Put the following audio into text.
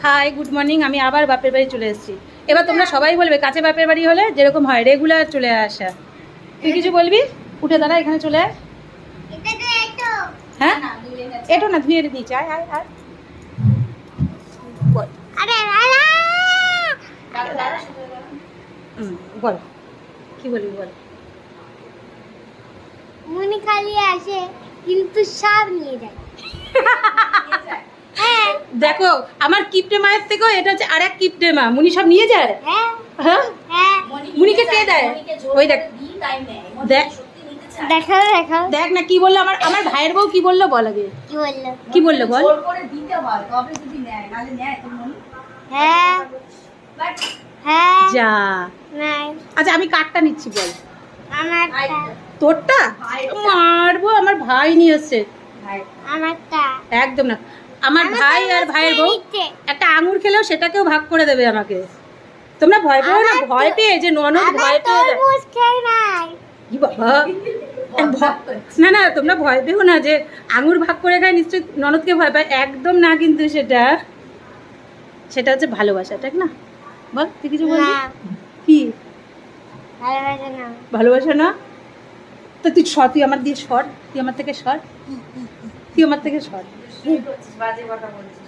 Hi good morning. আমি আবার বাপের বাড়ি চলে এসেছি। এবার তোমরা সবাই বলবে কাছে বাপের বাড়ি হলে যেরকম হয় রেগুলার চলে আসা। তুই কিছু বলবি? উঠে দাঁড়া, এখানে চলে আয়। হ্যাঁ এটো না, ধুয়ে দিয়েছি। আয় আয় আয় বল। বল কি বলবি বল। মুনি খালি আসে কিন্তু সব নিয়ে যায়। দেখো আমার কিপটে মায়ের থেকেও এটা হচ্ছে আরেক কিপটে মা। মুনি সব নিয়ে যায়। হ্যাঁ হ্যাঁ হ্যাঁ মুনিকে কে দেয়? ওই দেখ দেখ দেখাও দেখাও। দেখ না কি বললো আমার আমার ভাইয়ের বউ কি বললো বল আগে। কি বললো? কি বললো বল। জোর করে দিতে হয় তবে যদি নেয়, নালে নেয় তোর মনে? হ্যাঁ হ্যাঁ যা। নাই আচ্ছা আমি কাঠটা নিচ্ছি বল। আমারটা তোরটা মারবো। আমার ভাই নিয়ে এসছে। আমারটা একদম না। আমার ভাই আর ভাইয়ের বউ একটা আঙুর খেলেও সেটাকেও ভাগ করে দেবে আমাকে। তোমরা ভয় পেও না, ভয় পেয়ে যে ননদ ভয় পেয়ে যায়। তরমুজ খেয়ে নাই। কি বাবা না না তোমরা ভয় পেও না যে আঙুর ভাগ করে খায় নিশ্চয়ই ননদকে ভয় পায়। একদম না, কিন্তু সেটা সেটা হচ্ছে ভালোবাসা, ঠিক না? বল তুই কিছু বলবি? না, কি ভালোবাসে না। ভালোবাসা না? তো তুই সর, তুই আমার দিয়ে সর, তুই আমার থেকে সর, তুই আমার থেকে সর। বাজে কথা বলছিস।